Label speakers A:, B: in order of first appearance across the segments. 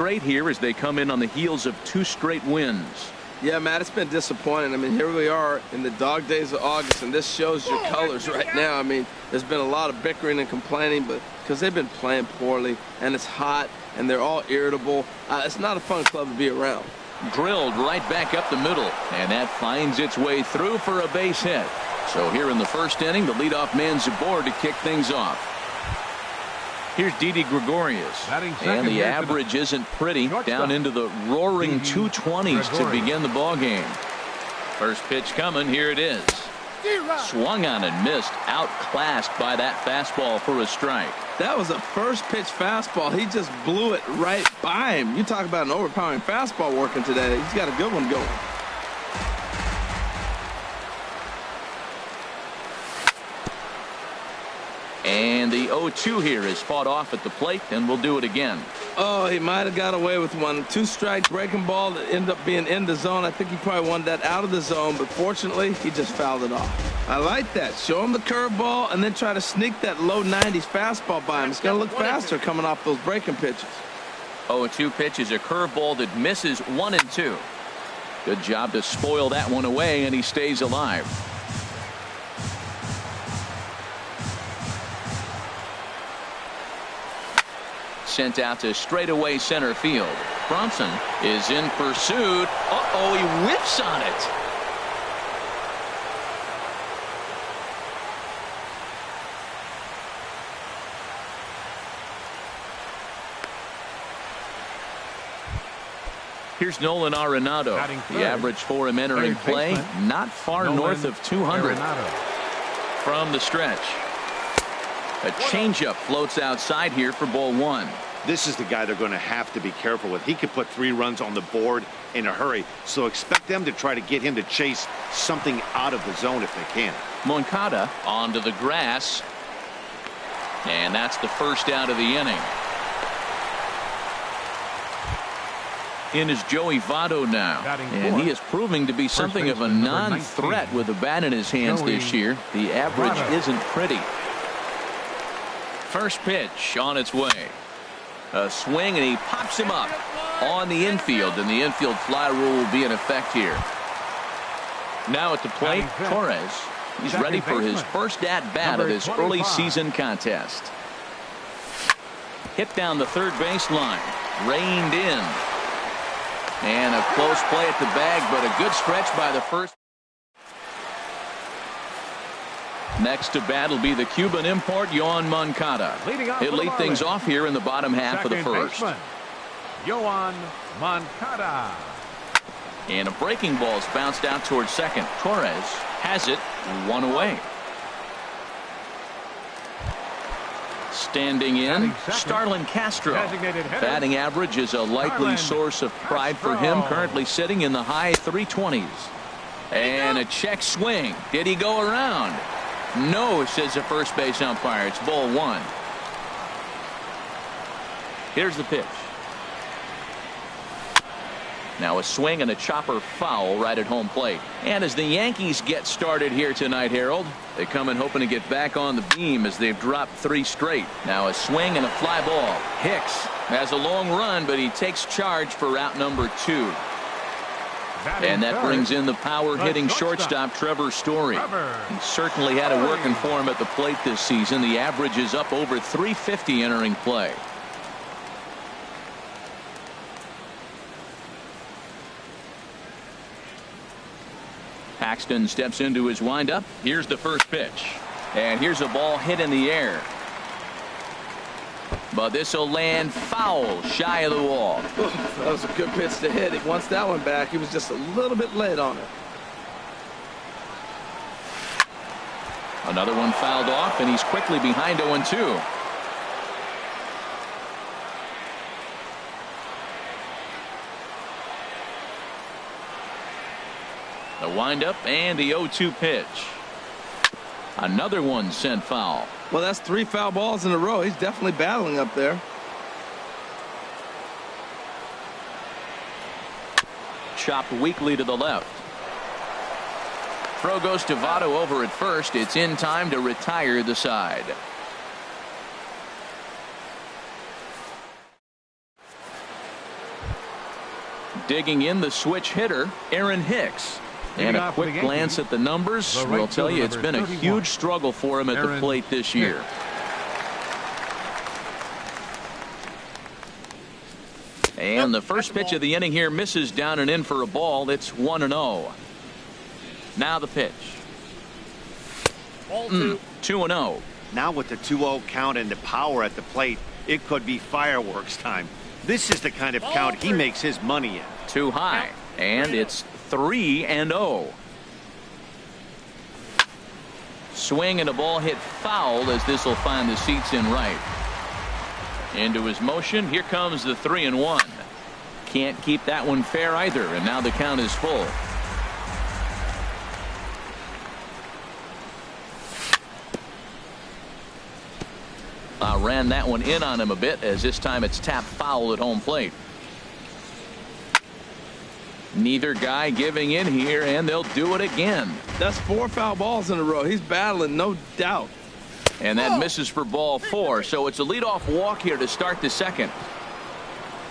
A: Great here as they come in on the heels of 2 straight wins.
B: Yeah, Matt, it's been disappointing. I mean, here we are in the dog days of August, and this shows your colors right now. I mean, there's been a lot of bickering and complaining, but because they've been playing poorly, and it's hot, and they're all irritable. It's not a fun club to be around.
A: Drilled right back up the middle, and that finds its way through for a base hit. So here in the first inning, the leadoff man's aboard to kick things off. Here's Didi Gregorius, and the average isn't pretty, down into the roaring 220s to begin the ball game. First pitch coming, here it is. Swung on and missed, outclassed by that fastball for a strike.
B: That was a first pitch fastball. He just blew it right by him. You talk about an overpowering fastball working today. He's got a good one going.
A: And the 0-2 here is fought off at the plate, and we'll do it again.
B: Oh, he might have got away with one. 2 strike breaking ball that ended up being in the zone. I think he probably wanted that out of the zone, but fortunately, he just fouled it off. I like that. Show him the curveball and then try to sneak that low 90s fastball by him. It's going to look faster coming off those breaking pitches.
A: 0-2 pitch is a curveball that misses 1 and 2. Good job to spoil that one away, and he stays alive. Sent out to straightaway center field. Bronson is in pursuit. Uh-oh, he whips on it. Here's Nolan Arenado. The average for him entering play, not far north of 200. From the stretch. A changeup floats outside here for ball 1.
C: This is the guy they're going to have to be careful with. He could put 3 runs on the board in a hurry, so expect them to try to get him to chase something out of the zone if they can.
A: Moncada onto the grass, and that's the first out of the inning. In is Joey Votto now, and he is proving to be something of a non-threat with a bat in his hands this year. The average isn't pretty. First pitch on its way. A swing, and he pops him up on the infield, and the infield fly rule will be in effect here. Now at the plate, Torres. He's ready for his first at-bat of this early season contest. Hit down the third baseline. Reined in. And a close play at the bag, but a good stretch by the first. Next to bat will be the Cuban import, Yoan Moncada. He'll lead things off here in the bottom half of the first.
D: Yoan Moncada.
A: And a breaking ball is bounced out towards second. Torres has it, 1 away. Standing in, Starlin Castro. Batting average is a likely source of pride for him, currently sitting in the high 320s. And a check swing. Did he go around? No, says the first base umpire. It's ball 1. Here's the pitch. Now a swing and a chopper foul right at home plate. And as the Yankees get started here tonight, Harold, they come in hoping to get back on the beam as they've dropped 3 straight. Now a swing and a fly ball. Hicks has a long run, but he takes charge for route number 2. And that brings in the power-hitting shortstop, Trevor Story. He certainly had it working for him at the plate this season. The average is up over 350 entering play. Paxton steps into his windup. Here's the first pitch. And here's a ball hit in the air. But this will land foul, shy of the wall.
B: That was a good pitch to hit. He wants that one back. He was just a little bit late on it.
A: Another one fouled off, and he's quickly behind 0-2. The windup and the 0-2 pitch. Another one sent foul.
B: Well, that's 3 foul balls in a row. He's definitely battling up there.
A: Chopped weakly to the left. Throw goes to Votto over at first. It's in time to retire the side. Digging in, the switch hitter, Aaron Hicks. And a quick glance at the numbers will tell you it's been a huge struggle for him at the plate this year. And the first pitch of the inning here misses down and in for a ball. It's 1-0. Now the pitch. 2-0.
C: Now with the 2-0 count and the power at the plate, it could be fireworks time. This is the kind of count he makes his money in.
A: Too high. And it's 3-0. Swing and a ball hit foul as this will find the seats in right. Into his motion. Here comes the 3-1. Can't keep that one fair either. And now the count is full. Ran that one in on him a bit, as this time it's tapped foul at home plate. Neither guy giving in here, and they'll do it again.
B: That's 4 foul balls in a row. He's battling, no doubt.
A: And that misses for ball 4. So it's a leadoff walk here to start the second.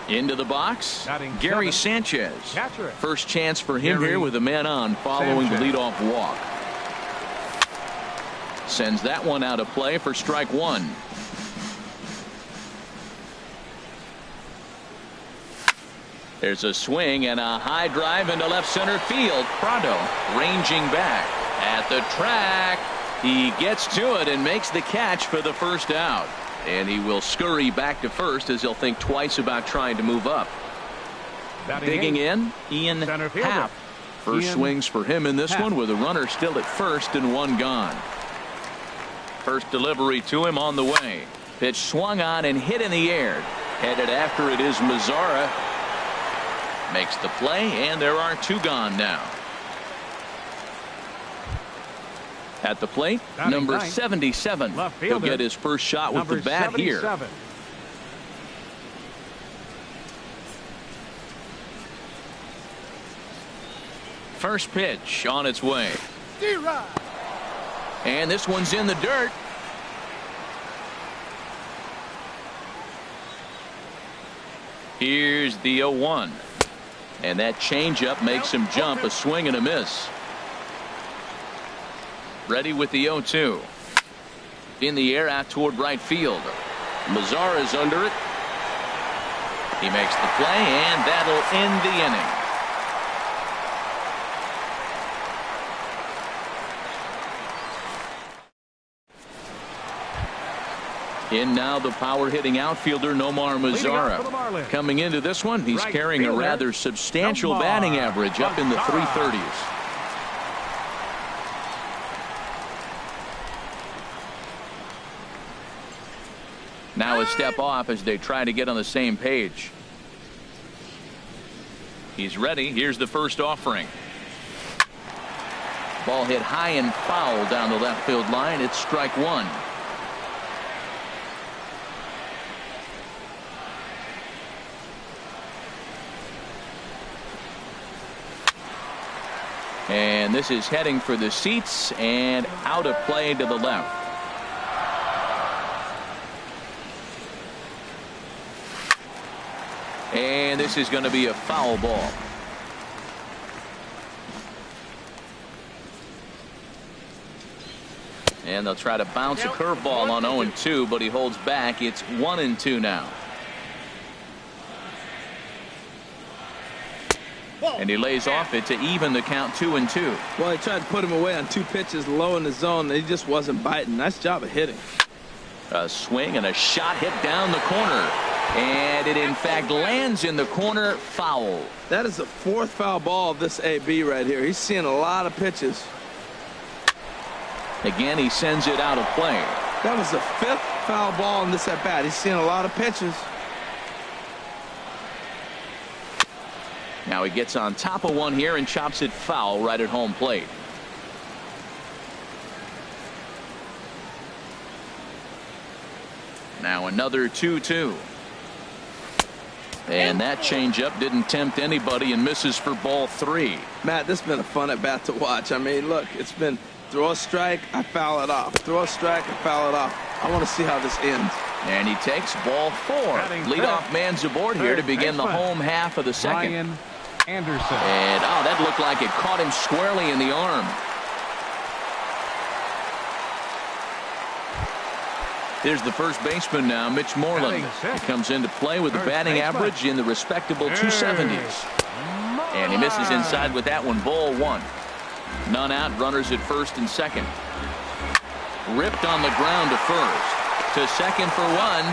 A: Into the box, Gary Sanchez. First chance for him here with a man on following the leadoff walk. Sends that one out of play for strike 1. There's a swing and a high drive into left center field. Prado ranging back at the track. He gets to it and makes the catch for the first out. And he will scurry back to first as he'll think twice about trying to move up. Digging in, Ian Happ. First swings for him in this one with a runner still at first and one gone. First delivery to him on the way. Pitch swung on and hit in the air. Headed after it is Mazzara. Makes the play, and there are 2 gone now. At the plate, number 77. He'll get his first shot with the bat here. First pitch on its way. And this one's in the dirt. Here's the 0-1. And that changeup makes him jump. A swing and a miss. Ready with the 0-2. In the air out toward right field. Mazzara's under it. He makes the play, and that'll end the inning. In now the power-hitting outfielder Nomar Mazzara. Coming into this one, he's carrying a rather substantial batting average up in the 330s. Now a step off as they try to get on the same page. He's ready. Here's the first offering. Ball hit high and foul down the left field line. It's strike 1. And this is heading for the seats and out of play to the left. And this is going to be a foul ball. And they'll try to bounce a curveball on 0-2, but he holds back. It's 1-2 now. And he lays off it to even the count 2-2.
B: Well, he tried to put him away on 2 pitches low in the zone. He just wasn't biting. Nice job of hitting.
A: A swing and a shot hit down the corner. And it in fact lands in the corner. Foul.
B: That is the 4th foul ball of this AB right here. He's seeing a lot of pitches.
A: Again, he sends it out of play.
B: That was the 5th foul ball in this at bat. He's seeing a lot of pitches.
A: Now he gets on top of one here and chops it foul right at home plate. Now another 2-2. And that changeup didn't tempt anybody and misses for ball 3.
B: Matt, this has been a fun at bat to watch. I mean, look, it's been throw a strike, I foul it off. Throw a strike, I foul it off. I want to see how this ends.
A: And he takes ball 4. Leadoff man's aboard here to begin the home half of the second.
D: Anderson.
A: And, oh, that looked like it caught him squarely in the arm. Here's the first baseman now, Mitch Moreland. He comes into play with a batting average in the respectable 270s. And he misses inside with that one. Ball one. None out, runners at first and second. Ripped on the ground to first. To second for one.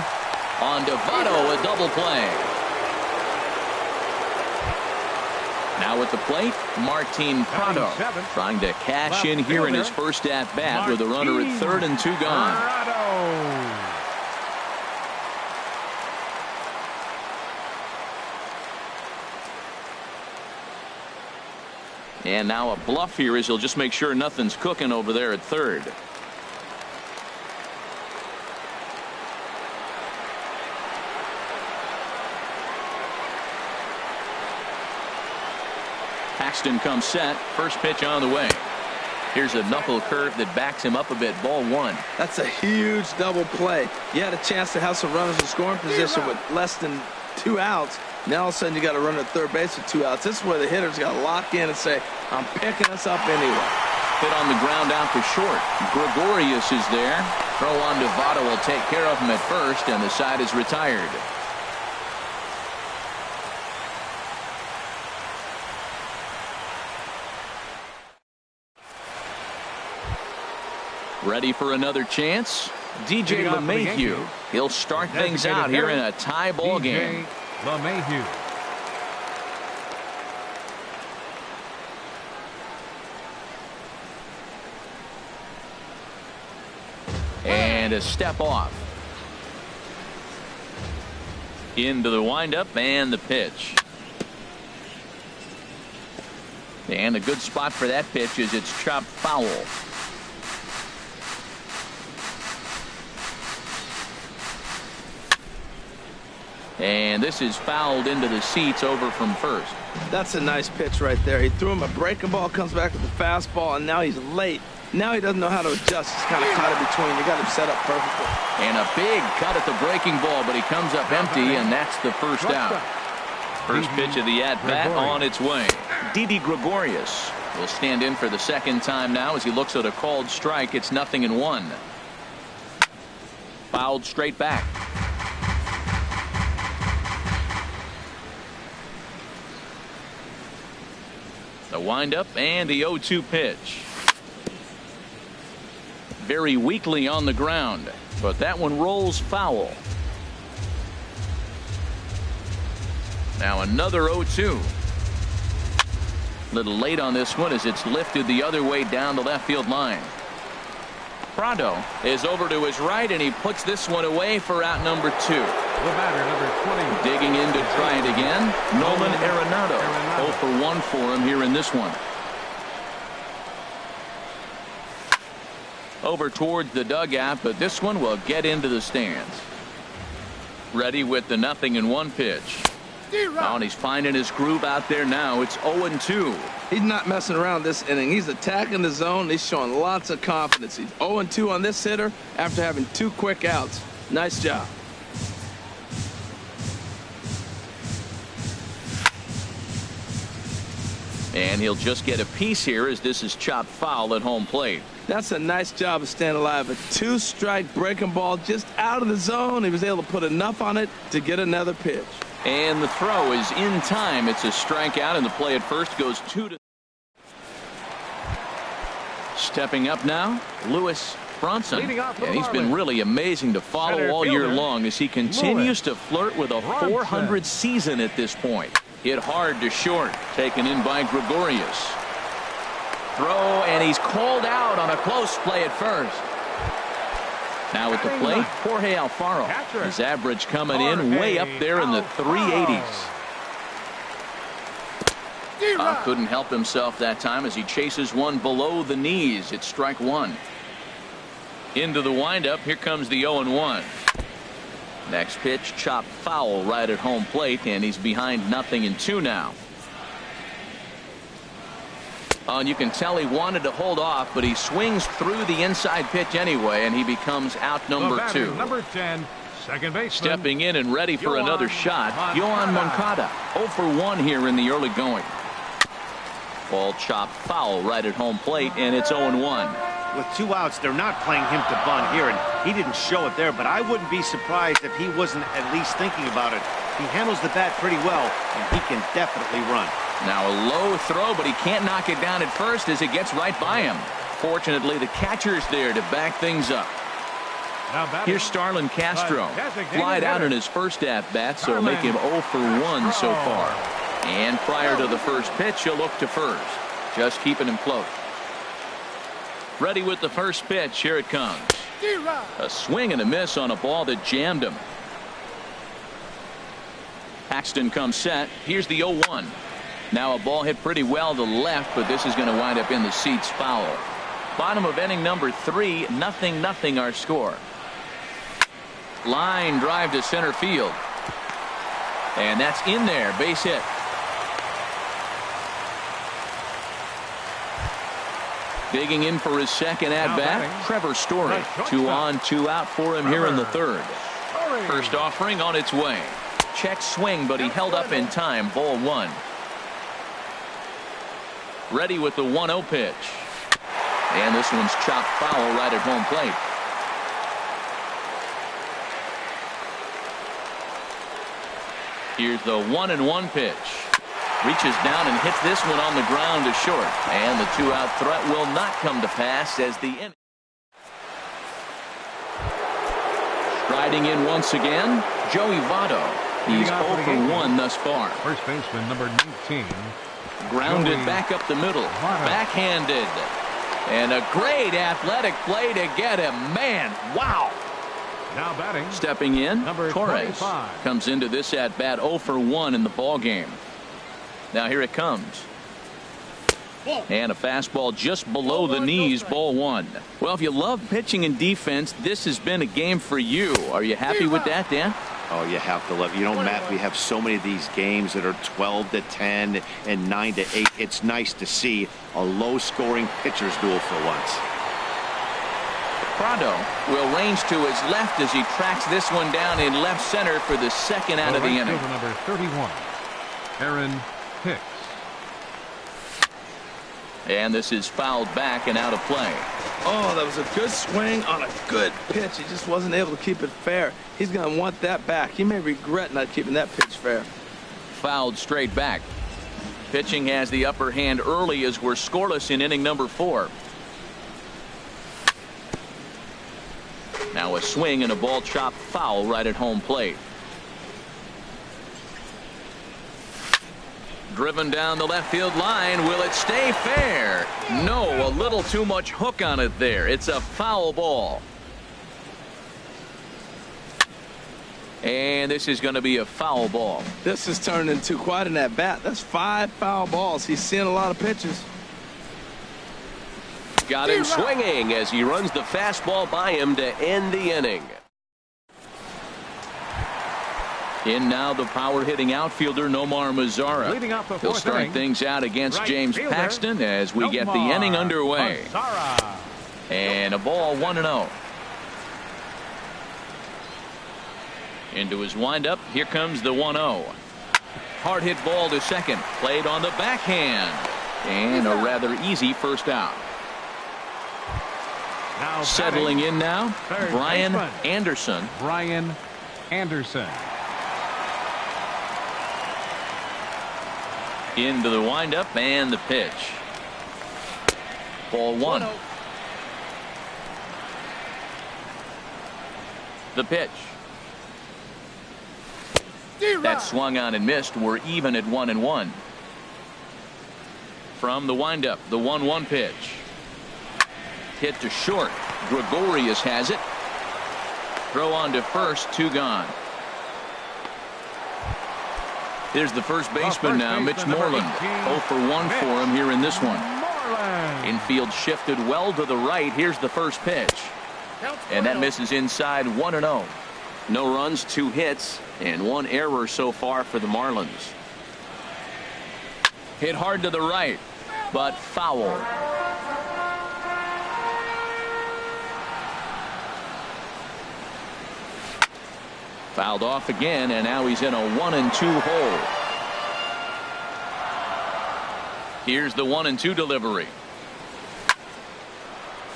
A: On Devato, a double play. Now at the plate, Martin Prado trying to cash in here in his first at-bat with a runner at third and two gone. And now a bluff here as he'll just make sure nothing's cooking over there at third. Paxton comes set. First pitch on the way. Here's a knuckle curve that backs him up a bit. Ball one.
B: That's a huge double play. You had a chance to have some runners in scoring position with less than 2 outs. Now all of a sudden you got a runner at third base with 2 outs. This is where the hitter's got to lock in and say, I'm picking us up anyway.
A: Hit on the ground out to short. Gregorius is there. Throw on Devato will take care of him at first, and the side is retired. Ready for another chance? DJ LeMahieu. He'll start things out here in a tie ball game.
D: LeMahieu.
A: And a step off. Into the windup and the pitch. And a good spot for that pitch is it's chopped foul. And this is fouled into the seats over from first.
B: That's a nice pitch right there. He threw him a breaking ball, comes back with a fastball, and now he's late. Now he doesn't know how to adjust. He's kind of caught in between. You got him set up perfectly.
A: And a big cut at the breaking ball, but he comes up empty, and that's the first out. First pitch of the at-bat on its way. Didi Gregorius will stand in for the second time now as he looks at a called strike. It's 0-1. Fouled straight back. The windup and the 0-2 pitch. Very weakly on the ground, but that one rolls foul. Now another 0-2. Little late on this one as it's lifted the other way down the left field line. Prado is over to his right, and he puts this one away for out number 2.
D: The batter, number 20.
A: Digging in to try it again, Nolan Arenado. 0 for 1 for him here in this one. Over towards the dugout, but this one will get into the stands. Ready with the 0-1 pitch. Oh, and he's finding his groove out there now. It's 0-2.
B: He's not messing around this inning. He's attacking the zone. He's showing lots of confidence. He's 0-2 on this hitter after having 2 quick outs. Nice job.
A: And he'll just get a piece here as this is chopped foul at home plate.
B: That's a nice job of staying alive. A 2-strike breaking ball just out of the zone. He was able to put enough on it to get another pitch.
A: And the throw is in time. It's a strikeout, and the play at first goes 2-. Stepping up now, Lewis Bronson. And he's been really amazing to follow all year long as he continues to flirt with a 400 season at this point. Hit hard to short, taken in by Gregorius. Throw, and he's called out on a close play at first. Now at the plate, Jorge Alfaro. His average coming in way up there in the 380s. Couldn't help himself that time as he chases one below the knees. It's strike 1. Into the windup. Here comes the 0-1. Next pitch, chopped foul right at home plate, and he's behind 0-2 now. And you can tell he wanted to hold off, but he swings through the inside pitch anyway, and he becomes out number 2.
D: Number 10, Second baseman.
A: Stepping in and ready for another shot, Yohan Moncada. 0 for 1 here in the early going. Ball chopped foul right at home plate, and it's 0-1.
C: With 2 outs, they're not playing him to bunt here, and he didn't show it there, but I wouldn't be surprised if he wasn't at least thinking about it. He handles the bat pretty well, and he can definitely run.
A: Now a low throw, but he can't knock it down at first as it gets right by him. Fortunately, the catcher's there to back things up. Here's Starlin Castro. Flied out in his first at-bat, so make him 0 for 1 so far. And prior to the first pitch, he'll look to first. Just keeping him close. Ready with the first pitch. Here it comes. A swing and a miss on a ball that jammed him. Paxton comes set. Here's the 0-1. Now a ball hit pretty well to left, but this is going to wind up in the seats foul. Bottom of inning number 3, 0-0 our score. Line drive to center field. And that's in there. Base hit. Digging in for his second at-bat, Trevor Story. 2 on, 2 out for him here in the third. First offering on its way. Check swing, but he held up in time. Ball 1. Ready with the 1-0 pitch. And this one's chopped foul right at home plate. Here's the 1-1 pitch. Reaches down and hits this one on the ground to short. And the 2-out threat will not come to pass as the inning. Striding in once again, Joey Votto. He's 0 for 1 thus far.
D: First baseman number 19.
A: Grounded back up the middle. Backhanded. And a great athletic play to get him. Man, wow.
D: Now batting.
A: Stepping in,
D: number
A: Torres
D: 25.
A: comes into this at bat 0 for 1 in the ball game. Now here it comes. And a fastball just below the knees, ball 1. Well, if you love pitching and defense, this has been a game for you. Are you happy with that, Dan?
C: Oh, you have to love it. You know, Matt, we have so many of these games that are 12-10 and 9-8. It's nice to see a low-scoring pitcher's duel for once.
A: Prado will range to his left as he tracks this one down in left center for the second out of the inning.
D: Number 31, Aaron Hicks.
A: And this is fouled back and out of play.
B: Oh, that was a good swing on a good pitch. He just wasn't able to keep it fair. He's going to want that back. He may regret not keeping that pitch fair.
A: Fouled straight back. Pitching has the upper hand early as we're scoreless in inning number 4. Now a swing and a ball chopped foul right at home plate. Driven down the left field line. Will it stay fair? No, a little too much hook on it there. It's a foul ball. And this is going to be a foul ball.
B: This has turned into quite an at-bat. That's 5 foul balls. He's seeing a lot of pitches.
A: Got him swinging as he runs the fastball by him to end the inning. In now the power-hitting outfielder Nomar Mazara. He'll start things out against James Paxton as we get the inning underway. And a ball 1-0. Into his windup. Here comes the 1-0. Hard hit ball to second. Played on the backhand. And a rather easy first out.
D: Now
A: settling in now, Brian Anderson.
D: Brian Anderson.
A: Into the windup and the pitch. Ball 1. The pitch. That swung on and missed. We're even at 1-1. From the windup, the 1-1 pitch. Hit to short. Gregorius has it. Throw on to first. 2 gone. Here's the first baseman now, Mitch Moreland. 0 for 1 for him here in this one. Infield shifted well to the right. Here's the first pitch. And that misses inside. 1-0. No runs, 2 hits, and 1 error so far for the Marlins. Hit hard to the right, but foul. Fouled off again, and now he's in a 1-2 hole. Here's the 1-2 delivery.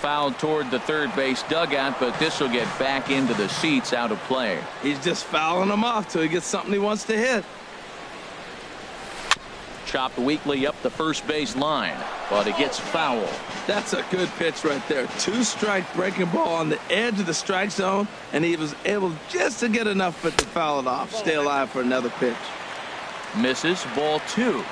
A: Fouled toward the third base dugout, but this will get back into the seats, out of play.
B: He's just fouling them off till he gets something he wants to hit.
A: Chopped weakly up the first base line, but it gets foul.
B: That's a good pitch right there. 2-strike breaking ball on the edge of the strike zone, and he was able just to get enough of it to foul it off. Stay alive for another pitch.
A: Misses, ball 2.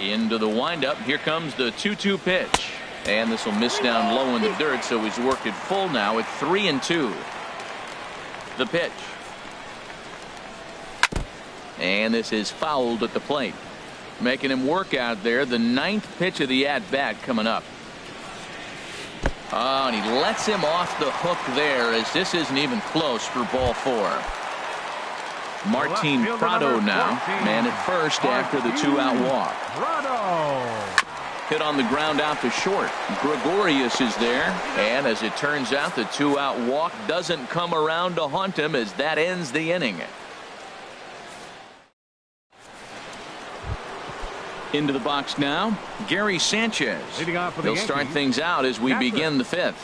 A: Into the windup. Here comes the 2-2 pitch. And this will miss down low in the dirt, so he's worked it full now at 3-2. The pitch. And this is fouled at the plate. Making him work out there. The 9th pitch of the at-bat coming up. Oh, and he lets him off the hook there, as this isn't even close for ball 4. Martin Prado now, man at first after the 2-out walk. Hit on the ground out to short. Gregorius is there, and as it turns out, the 2-out walk doesn't come around to haunt him, as that ends the inning. Into the box now, Gary Sanchez. He'll start things out as we begin the 5th.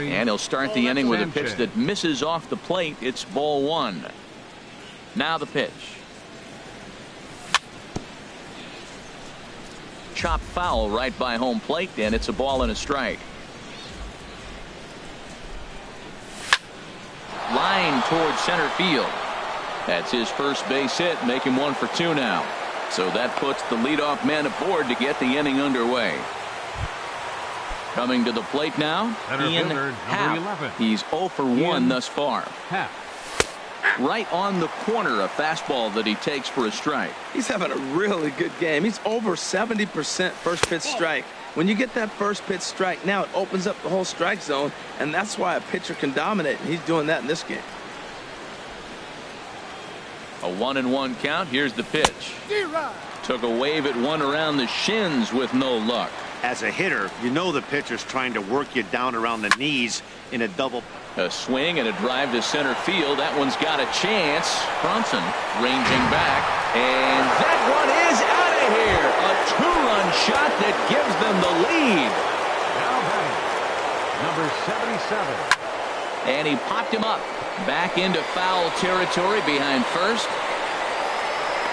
A: And he'll start the inning with a pitch that misses off the plate. It's ball 1. Now the pitch. Chop foul right by home plate, and it's a ball and a strike. Line towards center field. That's his first base hit, make him 1 for 2 now. So that puts the leadoff man aboard to get the inning underway. Coming to the plate now, Ian Happ. He's 0 for 1 thus far. Right on the corner, a fastball that he takes for a strike.
B: He's having a really good game. He's over 70% first pitch strike. When you get that first pitch strike, now it opens up the whole strike zone, and that's why a pitcher can dominate, and he's doing that in this game.
A: A 1-1 count. Here's the pitch. Took a wave at one around the shins with no luck.
C: As a hitter, you know the pitcher's trying to work you down around the knees in a double.
A: A swing and a drive to center field. That one's got a chance. Bronson ranging back, and that one is out of here. A 2-run shot that gives them the lead.
D: Now batting, number 77.
A: And he popped him up back into foul territory behind first.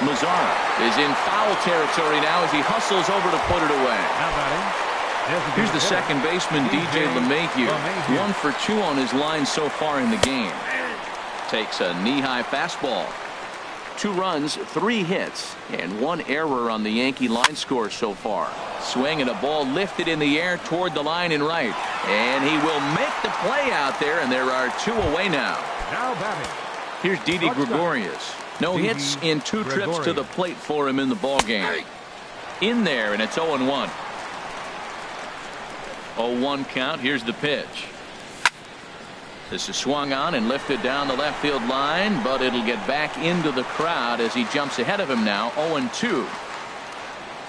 A: Mazzara is in foul territory now as he hustles over to put it away.
D: Now batting.
A: Here's the second baseman, DJ LeMahieu. 1 for 2 on his line so far in the game. Takes a knee-high fastball. 2 runs, 3 hits, and 1 error on the Yankee line score so far. Swing and a ball lifted in the air toward the line and right. And he will make the play out there, and there are 2 away now.
D: Now batting.
A: Here's Didi Gregorius. No hits in 2 trips to the plate for him in the ballgame. In there, and it's 0-1. 0-1 count. Here's the pitch. This is swung on and lifted down the left field line, but it'll get back into the crowd as he jumps ahead of him now. 0-2.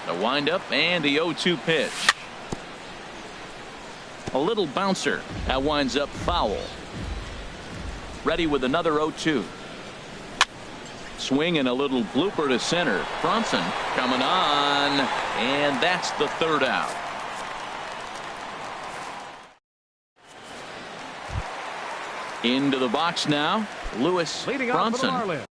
A: The windup and the 0-2 pitch. A little bouncer. That winds up foul. Ready with another 0-2. Swing and a little blooper to center. Bronson coming on, and that's the 3rd out. Into the box now, Lewis Bronson.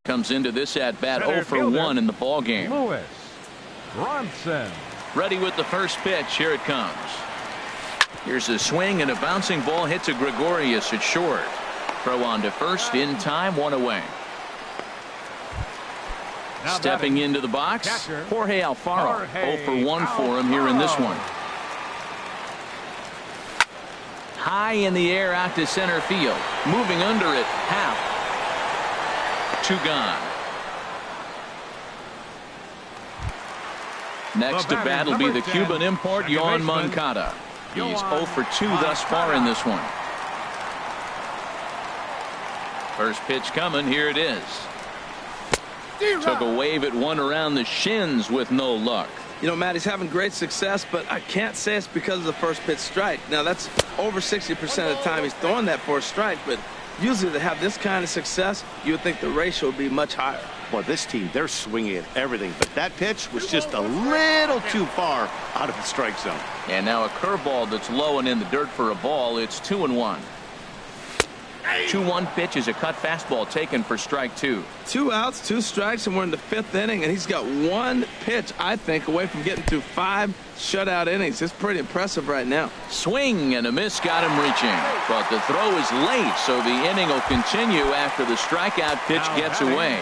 A: Comes into this at bat 0 for 1 in the ball game.
D: Lewis Bronson.
A: Ready with the first pitch. Here it comes. Here's a swing and a bouncing ball hits a Gregorius at short. Throw on to first in time, 1 away.
D: Now
A: stepping
D: batting,
A: into the box,
D: catcher,
A: Jorge Alfaro. 0 for 1 for him here in this one. High in the air out to center field. Moving under it, Happ. 2 gone. Next to bat will be the Cuban import, Yoan Moncada. He's 0 for 2 thus far in this one. First pitch coming. Here it is. Took a wave at one around the shins with no luck.
B: You know, Matt, he's having great success, but I can't say it's because of the first pitch strike. Now, that's over 60% of the time he's throwing that for a strike, but usually to have this kind of success, you would think the ratio would be much higher.
C: Well, this team, they're swinging at everything, but that pitch was just a little too far out of the strike zone.
A: And now a curveball that's low and in the dirt for a ball. It's 2-1. 2-1 pitch is a cut fastball taken for strike 2.
B: 2 outs, 2 strikes, and we're in the 5th inning, and he's got 1 pitch, I think, away from getting through 5 shutout innings. It's pretty impressive right now.
A: Swing and a miss got him reaching, but the throw is late, so the inning will continue after the strikeout pitch gets away.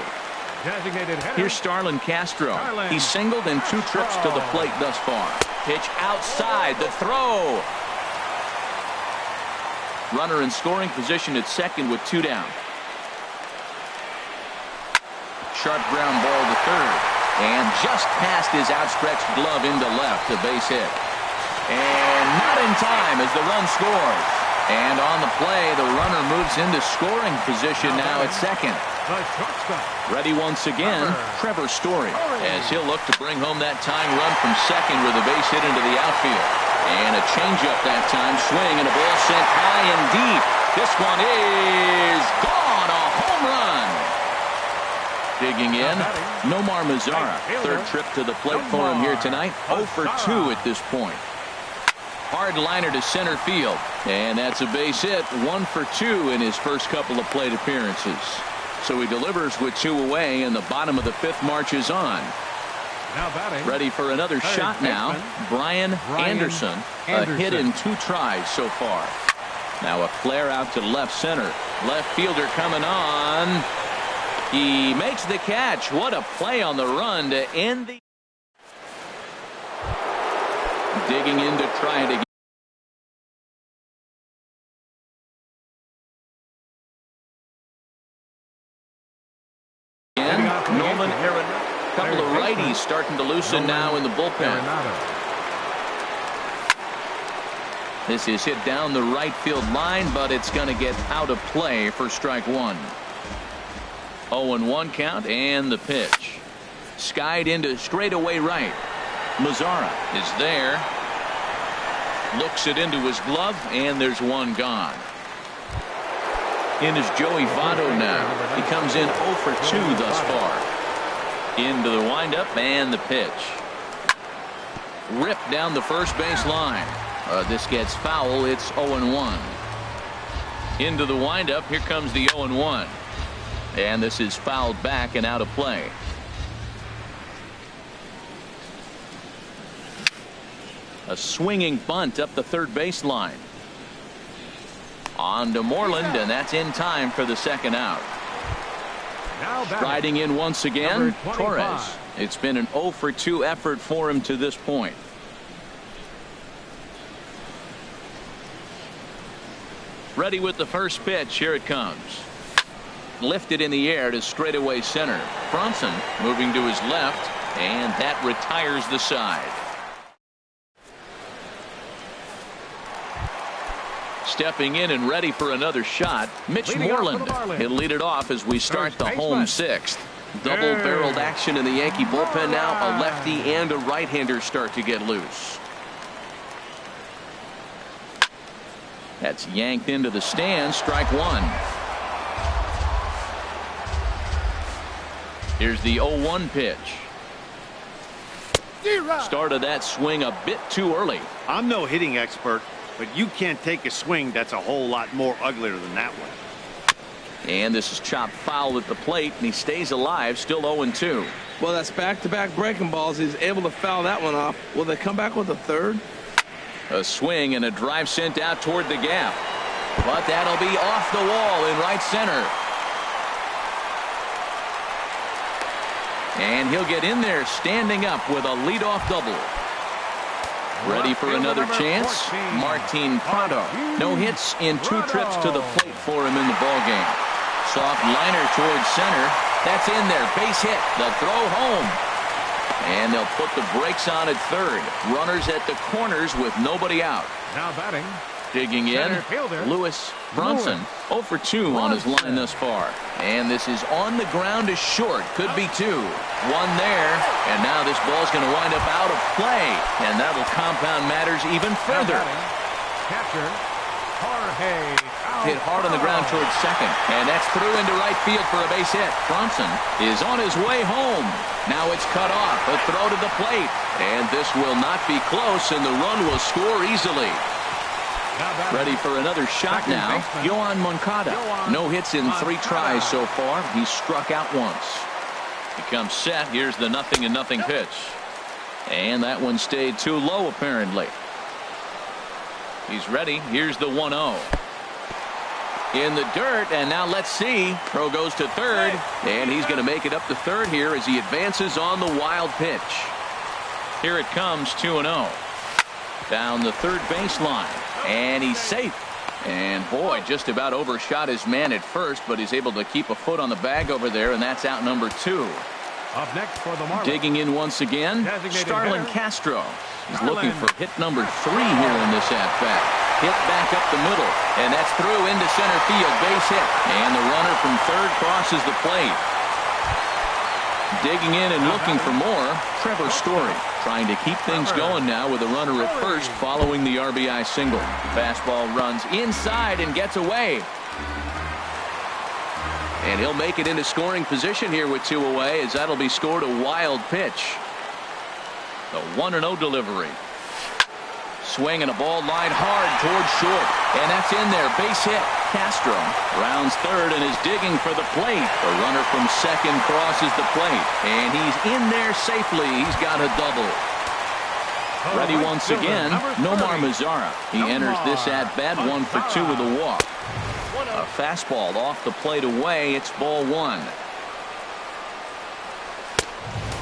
A: Here's Starlin Castro. He's singled in 2 trips to the plate thus far. Pitch outside, the throw. Runner in scoring position at second with 2 down. Sharp ground ball to third. And just past his outstretched glove into left, a base hit. And not in time as the run scores. And on the play, the runner moves into scoring position now at second. Ready once again, Trevor Story, as he'll look to bring home that tying run from second with a base hit into the outfield. And a changeup that time, swing, and a ball sent high and deep. This one is gone, a home run. Digging in, Nomar Mazara. Third trip to the plate for him here tonight. 0 for 2 at this point. Hard liner to center field. And that's a base hit, 1 for 2 in his first couple of plate appearances. So he delivers with 2 away, and the bottom of the 5th marches on. Ready for another shot now. Brian Anderson. A hit in 2 tries so far. Now a flare out to left center. Left fielder coming on. He makes the catch. What a play on the run to end the. Digging in to try it again. Nolan Arenado. A couple of righties starting to loosen now in the bullpen. This is hit down the right field line, but it's going to get out of play for strike 1. 0-1 count, and the pitch. Skied into straightaway right. Mazara is there. Looks it into his glove, and there's one gone. In is Joey Votto now. He comes in 0 for 2 thus far. Into the windup and the pitch. Ripped down the first base line. This gets foul. It's 0-1. Into the windup. Here comes the 0-1. And this is fouled back and out of play. A swinging bunt up the third baseline. On to Moreland, and that's in time for the second out. Striding in once again, Torres. It's been an 0 for 2 effort for him to this point. Ready with the first pitch. Here it comes. Lifted in the air to straightaway center. Bronson moving to his left, and that retires the side. Stepping in and ready for another shot, Mitch Moreland. He'll lead it off as we start the home 6th. Double-barreled action in the Yankee bullpen now. A lefty and a right-hander start to get loose. That's yanked into the stand. Strike 1. Here's the 0-1 pitch. Started that swing a bit too early.
C: I'm no hitting expert, but you can't take a swing that's a whole lot more uglier than that one.
A: And this is chopped foul at the plate, and he stays alive, still 0-2.
B: Well, that's back-to-back breaking balls. He's able to foul that one off. Will they come back with a third?
A: A swing and a drive sent out toward the gap. But that'll be off the wall in right center. And he'll get in there standing up with a leadoff double. Ready for another chance? Martin Prado. No hits in 2 trips to the plate for him in the ballgame. Soft liner towards center. That's in there. Base hit. The throw home. And they'll put the brakes on at third. Runners at the corners with nobody out.
D: Now batting.
A: Digging in,
D: Center fielder,
A: Lewis Bronson. 0 for 2 on his line thus far. And this is on the ground to short. Could be 2. 1 there. And now this ball's going to wind up out of play. And that'll compound matters even further.
D: Catcher, Jorge.
A: Hit hard on the ground towards second. And that's through into right field for a base hit. Bronson is on his way home. Now it's cut off. A throw to the plate. And this will not be close, and the run will score easily. Ready for another shot now. Yohan Moncada. No hits in 3 tries so far. He's struck out once. He comes set. Here's the 0-0 pitch. And that one stayed too low apparently. He's ready. Here's the 1-0. In the dirt, and now let's see. Throw goes to third, and he's going to make it up to third here as he advances on the wild pitch. Here it comes, 2-0. Down the third baseline, and he's safe. And boy, just about overshot his man at first, but he's able to keep a foot on the bag over there, and that's out number 2.
D: Up next for the Marlins.
A: Digging in once again, Starlin Castro. He's looking for hit number 3 here in this at-bat. Hit back up the middle, and that's through into center field. Base hit, and the runner from third crosses the plate. Digging in and looking for more, Trevor Story. Trying to keep things going now with a runner at first following the RBI single. Fastball runs inside and gets away. And he'll make it into scoring position here with 2 away, as that'll be scored a wild pitch. The 1-0 delivery. Swing and a ball line hard towards short. And that's in there. Base hit. Castro rounds third and is digging for the plate. The runner from second crosses the plate. And he's in there safely. He's got a double. Ready once again, Nomar Mazara. He enters this at-bat 1 for 2 with a walk. A fastball off the plate away. It's ball 1.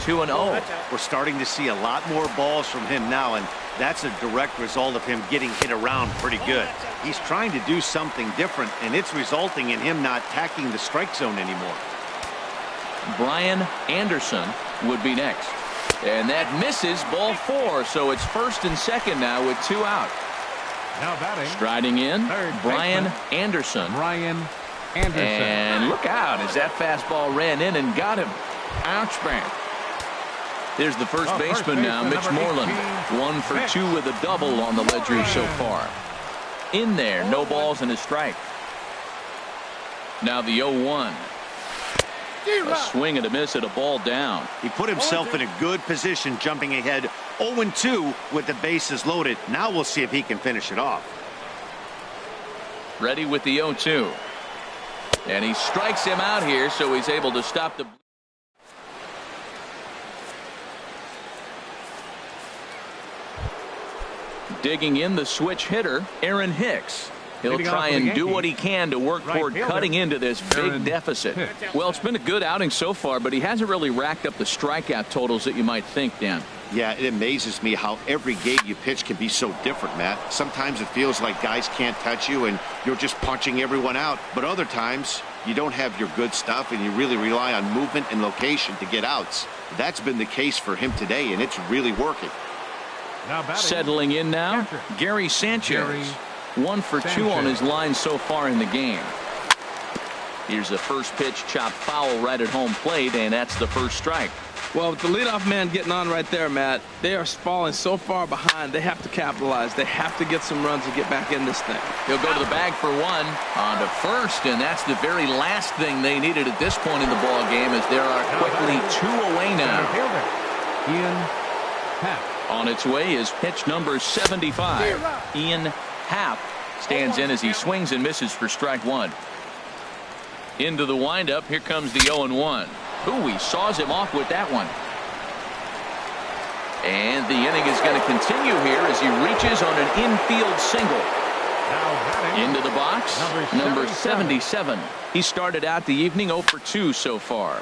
A: 2-0.
C: We're starting to see a lot more balls from him now, and that's a direct result of him getting hit around pretty good. He's trying to do something different, and it's resulting in him not attacking the strike zone anymore.
A: Brian Anderson would be next. And that misses, ball 4, so it's first and second now with 2 out.
D: Now batting.
A: Striding in, Brian
D: baseman,
A: Anderson.
D: Brian Anderson.
A: And look out as that fastball ran in and got him. Ouch, man. There's the first baseman now, Mitch Moreland. 1 for 2 with a double on the ledger so far. In there, no balls and a strike. Now the 0-1. A swing and a miss at a ball down.
C: He put himself in a good position, jumping ahead 0-2 with the bases loaded. Now we'll see if he can finish it off.
A: Ready with the 0-2. And he strikes him out here, so he's able to stop the... Digging in, the switch hitter, Aaron Hicks. He'll try and do what he can to work toward cutting into this big deficit. Well, it's been a good outing so far, but he hasn't really racked up the strikeout totals that you might think, Dan.
C: Yeah, it amazes me how every game you pitch can be so different, Matt. Sometimes it feels like guys can't touch you and you're just punching everyone out. But other times you don't have your good stuff and you really rely on movement and location to get outs. That's been the case for him today, and it's really working.
A: Settling in now, Gary Sanchez. 1 for 2 on his line so far in the game. Here's the first pitch, chopped foul right at home plate, and that's the first strike.
B: Well, with the leadoff man getting on right there, Matt, they are falling so far behind. They have to capitalize. They have to get some runs and get back in this thing.
A: He'll go to the bag for 1 on to first, and that's the very last thing they needed at this point in the ball game, as there are quickly 2 away now.
D: Ian Happ.
A: On its way is pitch number 75. Ian Happ stands in as he swings and misses for strike 1. Into the windup. Here comes the 0-1. Ooh, he saws him off with that one. And the inning is going to continue here as he reaches on an infield single. Into the box, number 77. He started out the evening 0 for 2 so far.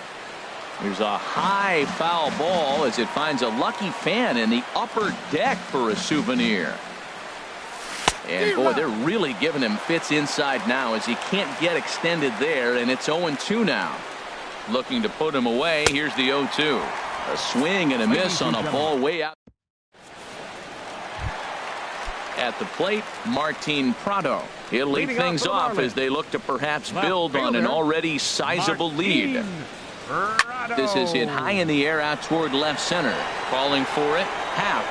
A: There's a high foul ball as it finds a lucky fan in the upper deck for a souvenir. And boy, they're really giving him fits inside now as he can't get extended there, and it's 0-2 now. Looking to put him away. Here's the 0-2. A swing and a miss on a ball way out. At the plate, Martin Prado. He'll lead things off as they look to perhaps build on an already sizable lead. This is hit high in the air out toward left center. Calling for it, Happ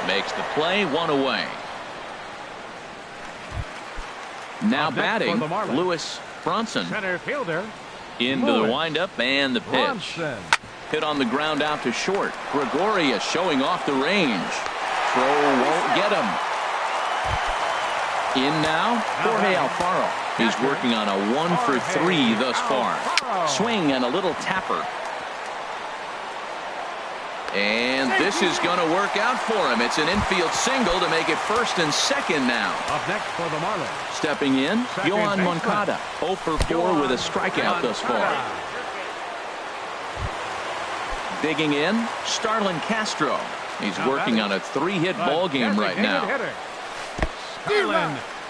A: makes the play, 1 away. Now batting, Lewis Bronson.
D: Center fielder.
A: Into the windup and the pitch. Hit on the ground out to short. Gregorius showing off the range. Throw won't get him. In now, Jorge Alfaro. He's working on a 1 for 3 thus far. Swing and a little tapper. And this is going to work out for him. It's an infield single to make it first and second now.
D: Up next for the Marlins.
A: Stepping in, Yohan Moncada. 0 for 4 with a strikeout thus far. Digging in, Starlin Castro. He's working on a 3-hit ball game right now.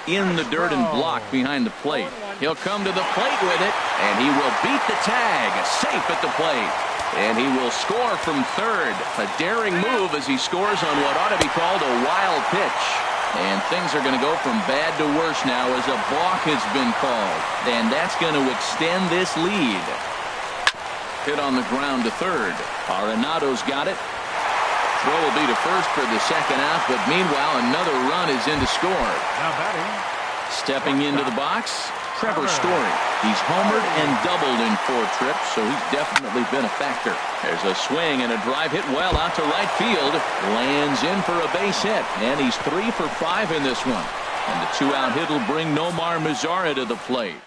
A: In the dirt and block behind the plate. He'll come to the plate with it, and he will beat the tag. Safe at the plate. And he will score from third. A daring move as he scores on what ought to be called a wild pitch. And things are going to go from bad to worse now as a balk has been called. And that's going to extend this lead. Hit on the ground to third. Arenado's got it. Throw will be to first for the second out, but meanwhile another run is in to score.
D: Now batting.
A: Stepping into the box, Trevor Story. He's homered and doubled in 4 trips, so he's definitely been a factor. There's a swing and a drive hit well out to right field. Lands in for a base hit, and he's 3 for 5 in this one. And the 2-out hit will bring Nomar Mazara to the plate.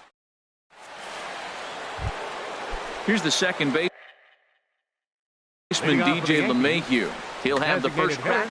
A: Here's the second baseman, DJ LeMahieu. He'll have the first crack